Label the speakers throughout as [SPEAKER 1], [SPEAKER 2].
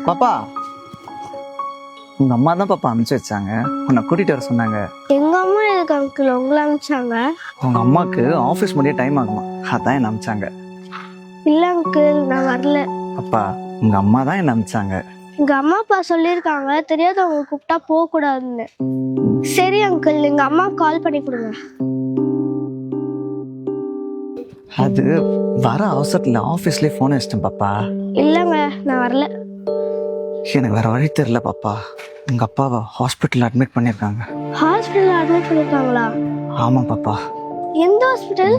[SPEAKER 1] பாப்பா, உங்க அம்மா தான் பாப்பா அனுப்பிச்சு வச்சாங்க. உன்னை கூட்டிட்டு வர சொன்னாங்க.
[SPEAKER 2] எங்க அம்மா எதுக்கு அங்கிள் உங்களை அனுப்பிச்சாங்க?
[SPEAKER 1] உங்க அம்மாக்கு ஆபீஸ் முடிய டைம் ஆகுமா, அதான் என்ன அனுப்பிச்சாங்க.
[SPEAKER 2] இல்ல அங்கிள், நான் வரல.
[SPEAKER 1] அப்பா, உங்க அம்மா தான் என்ன அனுப்பிச்சாங்க.
[SPEAKER 2] எங்க அம்மா அப்பா சொல்லியிருக்காங்க தெரியாதவங்க கூப்பிட்டா போக கூடாதுன்னு. சரி அங்கிள், எங்க அம்மா கால் பண்ணி கொடுங்க.
[SPEAKER 1] அது வர அவசரத்துல ஆபீஸ்லயே போன் வச்சிட்டேன் பாப்பா.
[SPEAKER 2] இல்லங்க, நான் வரல.
[SPEAKER 1] எனக்கு வேற வழி தெரியல பாப்பா. உங்க அப்பாவை ஹாஸ்பிட்டல் அட்மிட் பண்ணிருக்காங்க.
[SPEAKER 2] ஹாஸ்பிட்டல் அட்மிட் பண்ணிருக்காங்களா?
[SPEAKER 1] ஆமா பாப்பா.
[SPEAKER 2] எந்த ஹாஸ்பிட்டல்?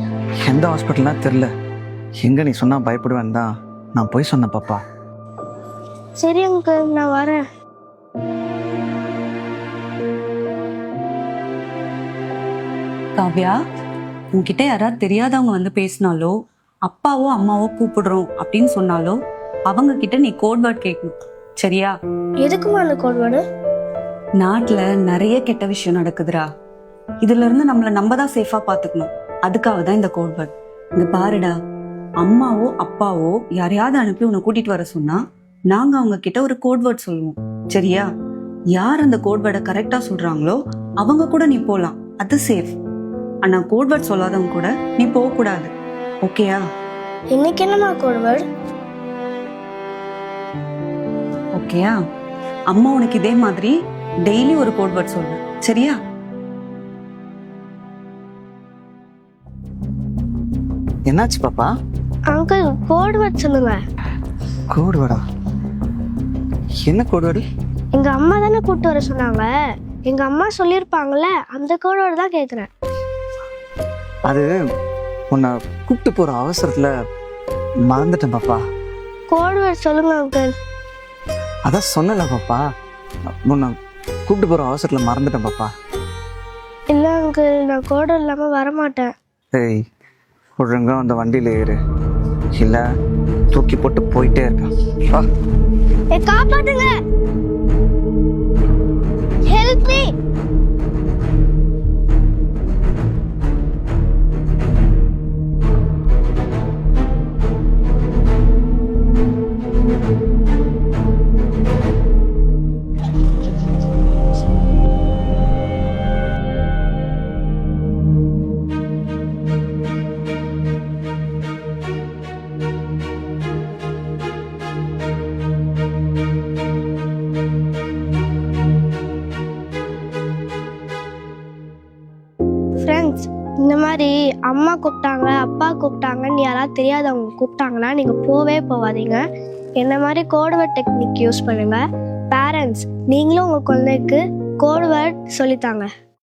[SPEAKER 1] எந்த ஹாஸ்பிட்டல்னா தெரியல. எங்க நீ சொன்னா பயப்படுவேன் தான் நான் போய் சொன்னேன் பாப்பா.
[SPEAKER 2] சரி அங்கிள், நான் வரேன்.
[SPEAKER 3] காவ்யா, உன்கிட்ட யாராவது தெரியாதவங்க வந்து பேசினாலோ அப்பாவோ அம்மாவோ கூப்பிடுறோம் அப்படின்னு சொன்னாலோ அவங்க கிட்ட நீ கோட் வேர்ட் கேட்கணும், சரியா?
[SPEAKER 2] எதுக்குமா அந்த கோட் வேர்டு?
[SPEAKER 3] நாட்டுல நிறைய கெட்ட விஷயம் நடக்குதுடா. இதுல இருந்து நம்மள நம்ம தான் சேஃபா பாத்துக்கணும். அதுக்காக தான் இந்த கோட் வேர்ட். இங்க பாருடா, அம்மாவோ அப்பாவோ யாரையாவது அனுப்பி உன்னை கூட்டிட்டு வர சொன்னா நாங்க அவங்க கிட்ட ஒரு கோட் வேர்ட் சொல்லுவோம், சரியா? யார் அந்த கோட் வேர்டை கரெக்டா சொல்றாங்களோ அவங்க கூட நீ போலாம், அது சேஃப். ஆனா கோட் வேர்ட் சொல்லாதவங்க கூட நீ போக கூடாது, ஓகேயா?
[SPEAKER 2] இன்னைக்கு என்னமா கோட் வேர்டு?
[SPEAKER 3] ஓகேயா? அம்மா உனக்கு இதே மாதிரி டெய்லி ஒரு கோட் வேர்ட் சொல்லு, சரியா?
[SPEAKER 1] என்னாச்சு பாப்பா?
[SPEAKER 2] அங்கிள், கோட் வேர்ட் சொல்லுங்க.
[SPEAKER 1] கோடு வேடா? என்ன கோடு வேடு?
[SPEAKER 2] எங்க அம்மா தானே கூப்பிட்டு வர சொன்னாங்க. எங்க அம்மா சொல்லியிருப்பாங்கல்ல, அந்த கோட் வேர்டு தான் கேட்குறேன்.
[SPEAKER 1] அது உன்னை கூப்பிட்டு போற அவசரத்துல மறந்துட்டேன் பாப்பா.
[SPEAKER 2] கோட் வேர்ட் சொல்லுங்க அங்கிள்.
[SPEAKER 1] அதான் சொன்னல பாப்பா, உன்னை கூப்பிட்டு போற அவசரத்துல மறந்துட்டேன் பாப்பா.
[SPEAKER 2] இல்லை அங்கிள், நான் கோட் வேர்ட் இல்லாமல் வரமாட்டேன்.
[SPEAKER 1] ஏய், ஒழுங்கா அந்த வண்டியில ஏறு, இல்ல தூக்கி போட்டு போயிட்டே இருக்கேன்.
[SPEAKER 2] காப்பாத்துங்க, ஹெல்ப் மீ. ஃப்ரெண்ட்ஸ், இந்த மாதிரி அம்மா கூப்பிட்டாங்க அப்பா கூப்பிட்டாங்கன்னு யாராவது தெரியாதவங்க கூப்பிட்டாங்கன்னா நீங்கள் போவே போகாதீங்க. என்ன மாதிரி கோட் வேர்ட் டெக்னிக் யூஸ் பண்ணுங்கள். பேரண்ட்ஸ், நீங்களும் உங்கள் குழந்தைக்கு கோட் வேர்ட் சொல்லித்தாங்க.